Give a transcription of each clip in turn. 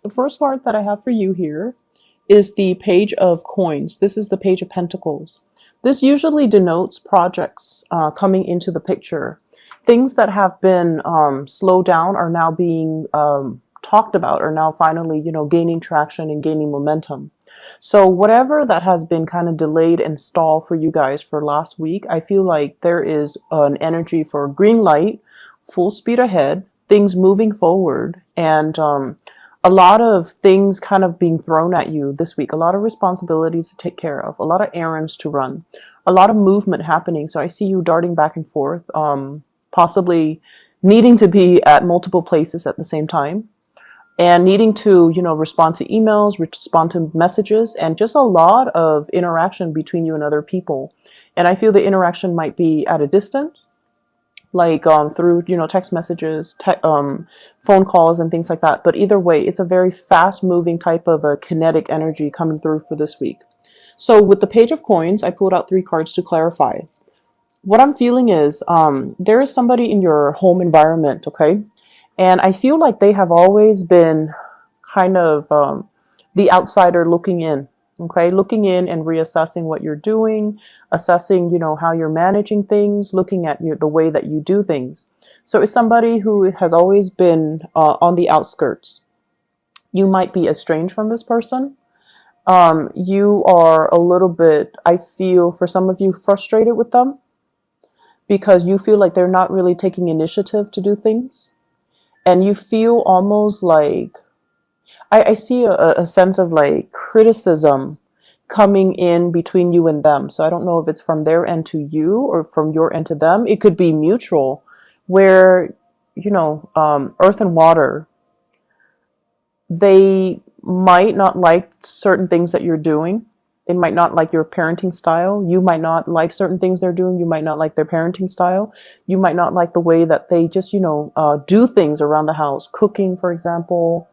The first card that I have for you here is the Page of Coins. This is the Page of Pentacles. This usually denotes projects coming into the picture. Things that have been slowed down are now being talked about, are now finally, gaining traction and gaining momentum. So whatever that has been kind of delayed and stalled for you guys for last week, I feel like there is an energy for green light, full speed ahead, things moving forward, and a lot of things kind of being thrown at you this week, a lot of responsibilities to take care of, a lot of errands to run, a lot of movement happening. So I see you darting back and forth, possibly needing to be at multiple places at the same time, and needing to, respond to emails, respond to messages, and just a lot of interaction between you and other people. And I feel the interaction might be at a distance, like through, text messages, phone calls, and things like that. But either way, it's a very fast moving type of a kinetic energy coming through for this week. So with the Page of Coins, I pulled out 3 cards to clarify. What I'm feeling is there is somebody in your home environment, okay? And I feel like they have always been kind of the outsider looking in, okay? Looking in and reassessing what you're doing, assessing, how you're managing things, looking at the way that you do things. So it's somebody who has always been on the outskirts. You might be estranged from this person. You are a little bit, I feel, for some of you, frustrated with them because you feel like they're not really taking initiative to do things. And you feel almost like, I see a sense of like criticism coming in between you and them. So I don't know if it's from their end to you or from your end to them. It could be mutual, where, earth and water, they might not like certain things that you're doing. They might not like your parenting style. You might not like certain things they're doing. You might not like their parenting style. You might not like the way that they just, do things around the house. Cooking, for example,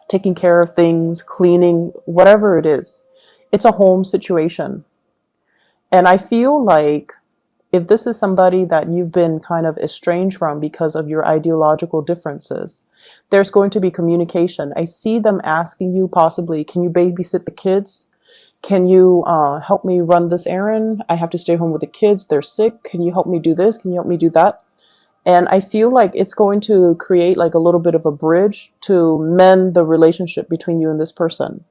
taking care of things, cleaning, whatever it is. It's a home situation. And I feel like if this is somebody that you've been kind of estranged from because of your ideological differences, there's going to be communication. I see them asking you possibly, can you babysit the kids? Can you help me run this errand? I have to stay home with the kids. They're sick. Can you help me do this? Can you help me do that? And I feel like it's going to create like a little bit of a bridge to mend the relationship between you and this person.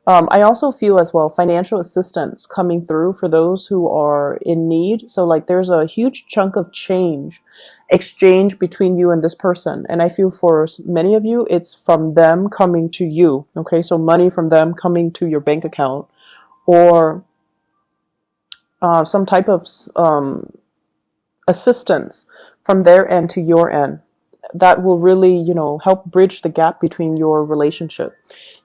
I also feel as well financial assistance coming through for those who are in need. So like there's a huge chunk of exchange between you and this person. And I feel for many of you, it's from them coming to you. Okay, so money from them coming to your bank account, or some type of assistance from their end to your end. That will really, help bridge the gap between your relationship.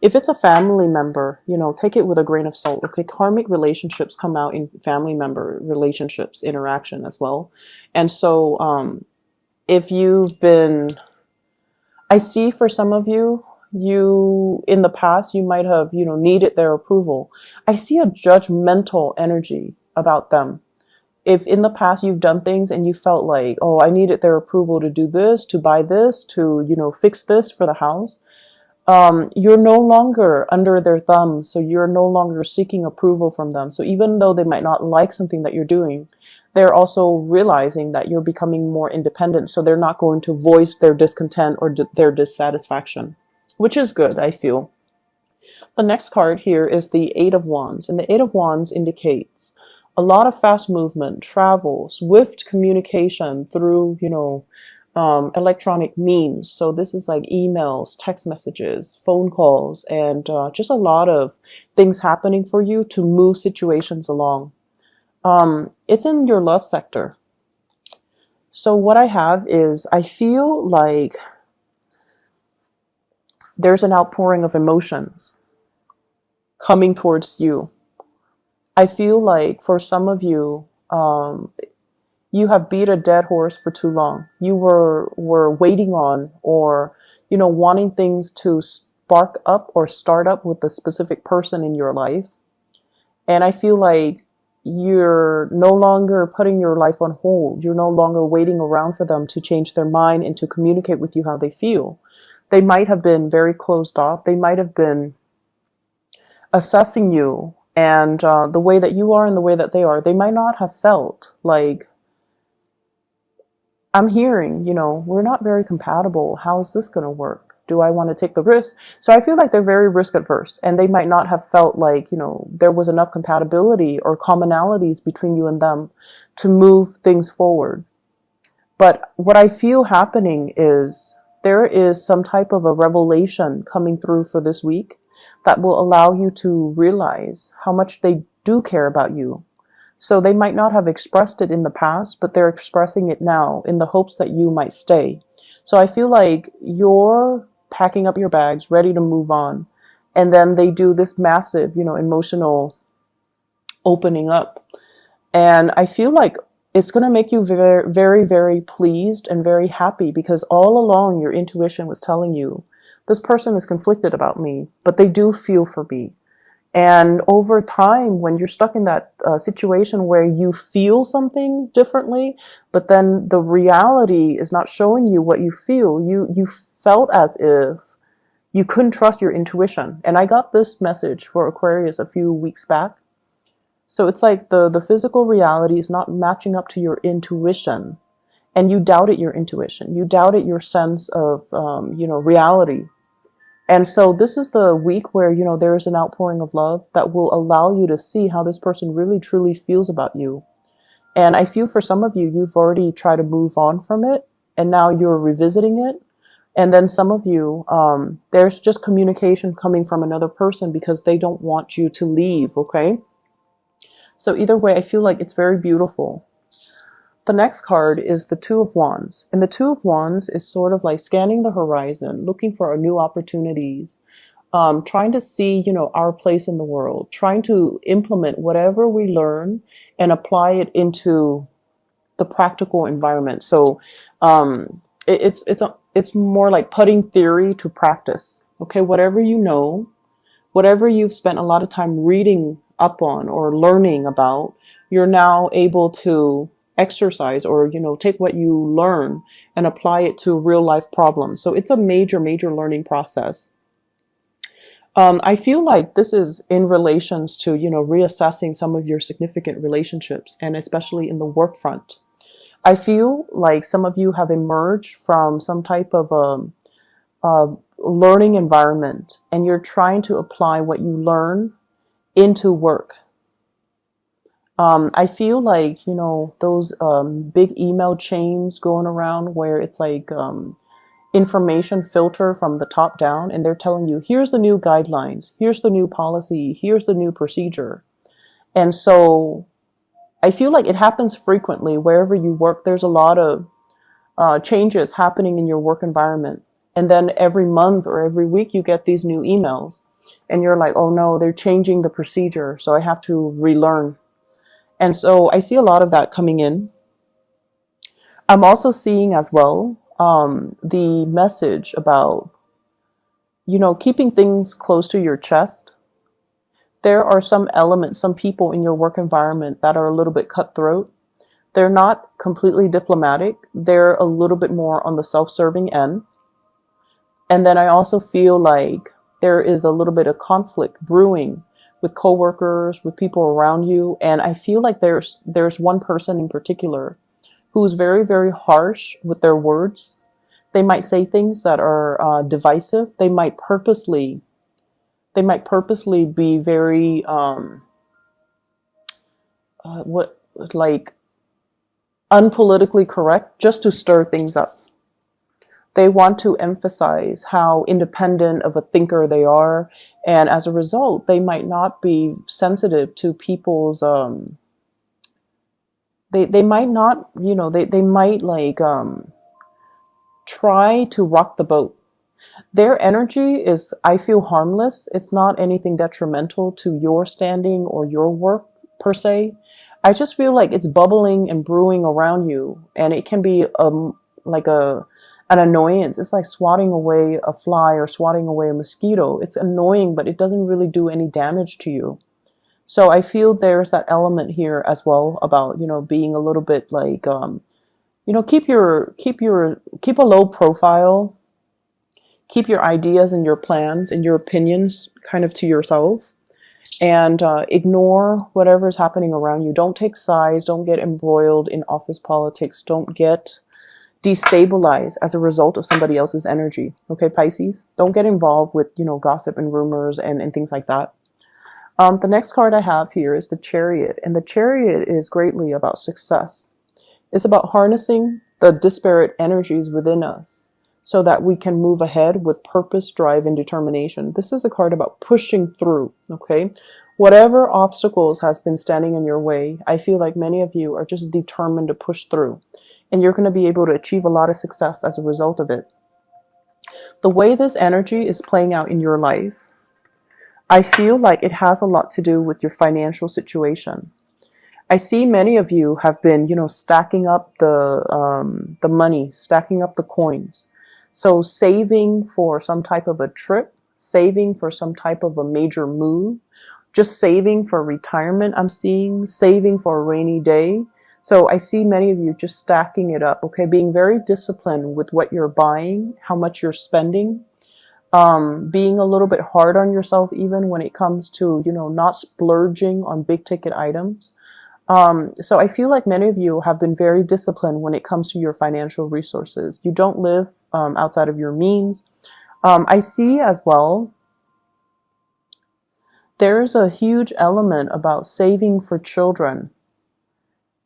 If it's a family member, take it with a grain of salt. Okay, karmic relationships come out in family member relationships, interaction as well. And so if you've been, I see for some of you, in the past, you might have, needed their approval. I see a judgmental energy about them. If in the past you've done things and you felt like, oh, I needed their approval to do this, to buy this, to, fix this for the house, you're no longer under their thumb. So you're no longer seeking approval from them. So even though they might not like something that you're doing, they're also realizing that you're becoming more independent. So they're not going to voice their discontent or their dissatisfaction, which is good, I feel. The next card here is the 8 of Wands. And the 8 of Wands indicates a lot of fast movement, travel, swift communication through, electronic means. So this is like emails, text messages, phone calls, and just a lot of things happening for you to move situations along. It's in your love sector. So what I have is, I feel like there's an outpouring of emotions coming towards you. I feel like for some of you, you have beat a dead horse for too long. You were waiting on, or, wanting things to spark up or start up with a specific person in your life. And I feel like you're no longer putting your life on hold. You're no longer waiting around for them to change their mind and to communicate with you how they feel. They might have been very closed off. They might have been assessing you and the way that you are and the way that they are. They might not have felt like, I'm hearing, we're not very compatible. How is this going to work? Do I want to take the risk? So I feel like they're very risk adverse, and they might not have felt like, there was enough compatibility or commonalities between you and them to move things forward. But what I feel happening is there is some type of a revelation coming through for this week that will allow you to realize how much they do care about you. So they might not have expressed it in the past, but they're expressing it now in the hopes that you might stay. So I feel like you're packing up your bags, ready to move on. And then they do this massive, emotional opening up. And I feel like it's going to make you very, very, very pleased and very happy, because all along your intuition was telling you, this person is conflicted about me, but they do feel for me. And over time, when you're stuck in that situation where you feel something differently, but then the reality is not showing you what you feel, you felt as if you couldn't trust your intuition. And I got this message for Aquarius a few weeks back. So it's like the physical reality is not matching up to your intuition, and you doubted your intuition. You doubted your sense of, reality. And so this is the week where, there is an outpouring of love that will allow you to see how this person really, truly feels about you. And I feel for some of you, you've already tried to move on from it, and now you're revisiting it. And then some of you, there's just communication coming from another person because they don't want you to leave, okay? So either way, I feel like it's very beautiful. The next card is the Two of Wands. And the Two of Wands is sort of like scanning the horizon, looking for new opportunities, trying to see, our place in the world, trying to implement whatever we learn and apply it into the practical environment. So it's more like putting theory to practice. Okay, whatever you know, whatever you've spent a lot of time reading up on or learning about, you're now able to exercise or, take what you learn and apply it to real life problems. So it's a major, major learning process. I feel like this is in relations to, reassessing some of your significant relationships, and especially in the work front. I feel like some of you have emerged from some type of learning environment, and you're trying to apply what you learn into work. I feel like, those big email chains going around where it's like information filter from the top down, and they're telling you, here's the new guidelines, here's the new policy, here's the new procedure. And so I feel like it happens frequently wherever you work. There's a lot of changes happening in your work environment. And then every month or every week you get these new emails, and you're like, oh no, they're changing the procedure, so I have to relearn. And so I see a lot of that coming in. I'm also seeing as well the message about, keeping things close to your chest. There are some elements, some people in your work environment that are a little bit cutthroat. They're not completely diplomatic. They're a little bit more on the self-serving end. And then I also feel like there is a little bit of conflict brewing with coworkers, with people around you. And I feel like there's one person in particular who's very, very harsh with their words. They might say things that are divisive. They might purposely be very unpolitically correct, just to stir things up. They want to emphasize how independent of a thinker they are, and as a result, they might not be sensitive to people's. They might not, they might try to rock the boat. Their energy is, I feel, harmless. It's not anything detrimental to your standing or your work per se. I just feel like it's bubbling and brewing around you, and it can be an annoyance. It's like swatting away a fly or swatting away a mosquito. It's annoying, but it doesn't really do any damage to you. So I feel there's that element here as well about, being a little bit like, keep a low profile, Keep your ideas and your plans and your opinions kind of to yourself, and ignore whatever is happening around you. Don't take sides. Don't get embroiled in office politics. Don't get destabilized as a result of somebody else's energy. Okay, Pisces? Don't get involved with, gossip and rumors and things like that. The next card I have here is the Chariot, and the Chariot is greatly about success. It's about harnessing the disparate energies within us so that we can move ahead with purpose, drive, and determination. This is a card about pushing through, okay? Whatever obstacles has been standing in your way, I feel like many of you are just determined to push through, and you're going to be able to achieve a lot of success as a result of it. The way this energy is playing out in your life, I feel like it has a lot to do with your financial situation. I see many of you have been, stacking up the money, stacking up the coins. So saving for some type of a trip, saving for some type of a major move, just saving for retirement. I'm seeing saving for a rainy day. So I see many of you just stacking it up, okay? Being very disciplined with what you're buying, how much you're spending. Being a little bit hard on yourself even when it comes to, not splurging on big ticket items. So I feel like many of you have been very disciplined when it comes to your financial resources. You don't live outside of your means. I see as well, there's a huge element about saving for children.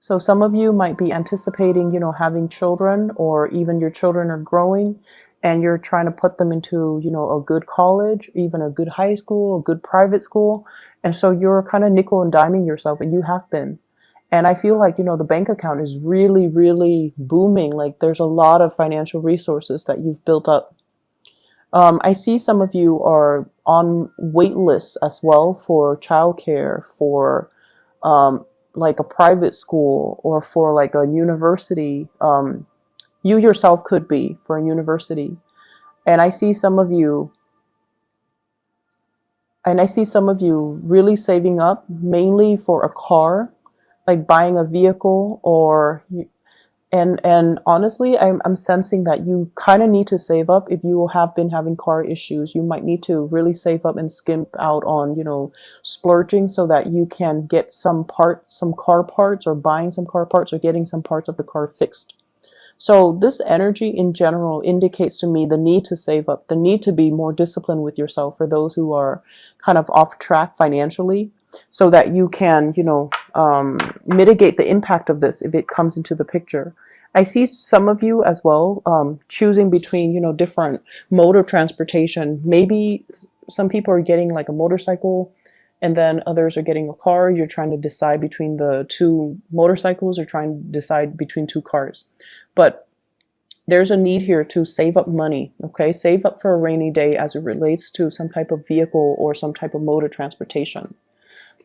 So some of you might be anticipating, having children, or even your children are growing and you're trying to put them into, a good college, even a good high school, a good private school. And so you're kind of nickel and diming yourself, and you have been. And I feel like, the bank account is really, really booming. Like there's a lot of financial resources that you've built up. I see some of you are on wait lists as well for childcare, for like a private school, or for like a university. You yourself could be for a university. And I see some of you really saving up mainly for a car, like buying a vehicle, and honestly, I'm sensing that you kind of need to save up. If you have been having car issues, you might need to really save up and skimp out on, splurging, so that you can get some car parts, or buying some car parts, or getting some parts of the car fixed. So this energy in general indicates to me the need to save up, the need to be more disciplined with yourself for those who are kind of off track financially, so that you can, mitigate the impact of this if it comes into the picture. I see some of you as well choosing between, different mode of transportation. Maybe some people are getting like a motorcycle, and then others are getting a car. You're trying to decide between the two motorcycles, or trying to decide between two cars. But there's a need here to save up money, okay? Save up for a rainy day as it relates to some type of vehicle or some type of mode of transportation.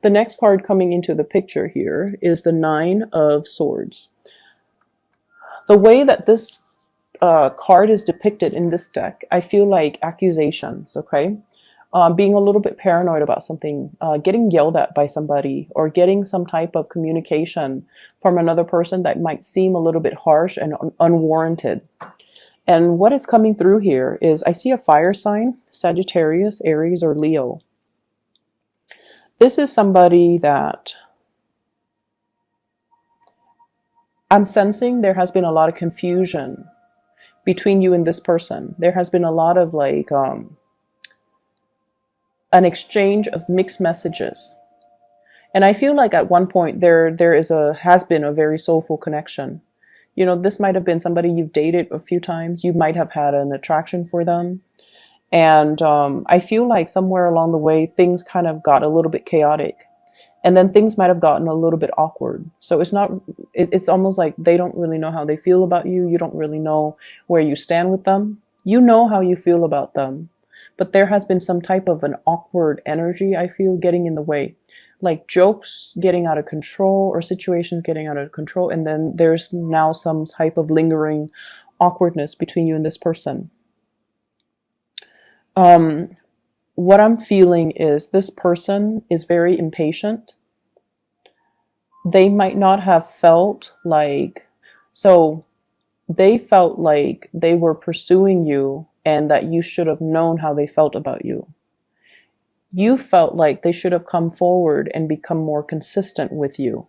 The next card coming into the picture here is the Nine of Swords. The way that this card is depicted in this deck, I feel like accusations, okay? Being a little bit paranoid about something, getting yelled at by somebody, or getting some type of communication from another person that might seem a little bit harsh and unwarranted. And what is coming through here is I see a fire sign, Sagittarius, Aries, or Leo. This is somebody that I'm sensing there has been a lot of confusion between you and this person. There has been a lot of like an exchange of mixed messages. And I feel like at one point there has been a very soulful connection. This might have been somebody you've dated a few times. You might have had an attraction for them. And I feel like somewhere along the way, things kind of got a little bit chaotic. And then things might have gotten a little bit awkward. So it's almost like they don't really know how they feel about you. You don't really know where you stand with them. You know how you feel about them. But there has been some type of an awkward energy, I feel, getting in the way. Like jokes getting out of control, or situations getting out of control. And then there's now some type of lingering awkwardness between you and this person. What I'm feeling is this person is very impatient. They might not have felt like, so they felt like they were pursuing you and that you should have known how they felt about you. You felt like they should have come forward and become more consistent with you.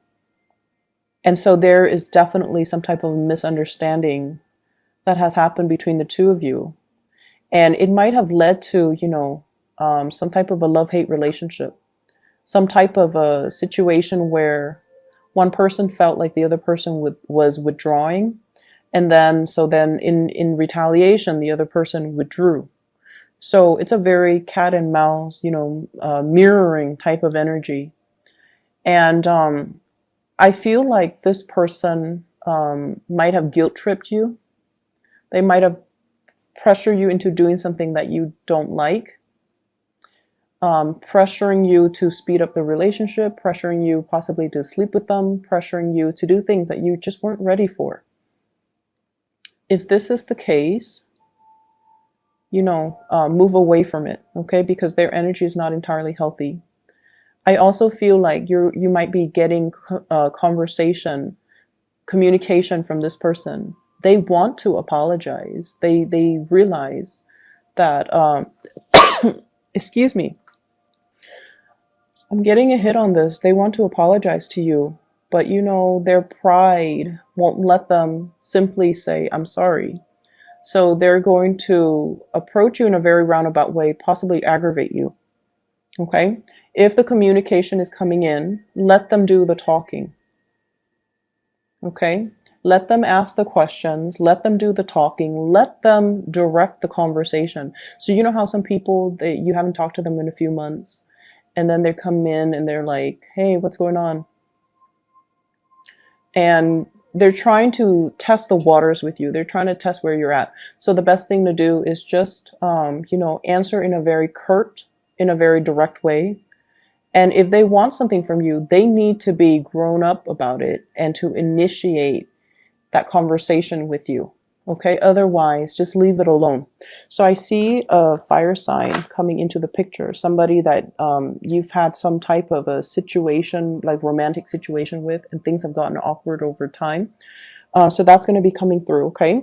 And so there is definitely some type of misunderstanding that has happened between the two of you. And it might have led to, some type of a love-hate relationship, some type of a situation where one person felt like the other person was withdrawing. And then in retaliation, the other person withdrew. So it's a very cat and mouse, mirroring type of energy. And I feel like this person might have guilt tripped you. They might have pressured you into doing something that you don't like, pressuring you to speed up the relationship, pressuring you possibly to sleep with them, pressuring you to do things that you just weren't ready for. If this is the case, move away from it, okay? Because their energy is not entirely healthy. I also feel like you might be getting communication from this person. They want to apologize. They realize that, excuse me, I'm getting a hit on this. They want to apologize to you, but their pride won't let them simply say, I'm sorry. So they're going to approach you in a very roundabout way, possibly aggravate you. Okay? If the communication is coming in, let them do the talking. Okay? Let them ask the questions, let them do the talking, let them direct the conversation. So you know how some people, you haven't talked to them in a few months, and then they come in and they're like, hey, what's going on? And they're trying to test the waters with you. They're trying to test where you're at. So the best thing to do is just, answer in a very curt, in a very direct way. And if they want something from you, they need to be grown up about it and to initiate that conversation with you. Okay? Otherwise, just leave it alone. So I see a fire sign coming into the picture. Somebody that you've had some type of a situation, like romantic situation with, and things have gotten awkward over time. So that's going to be coming through, okay?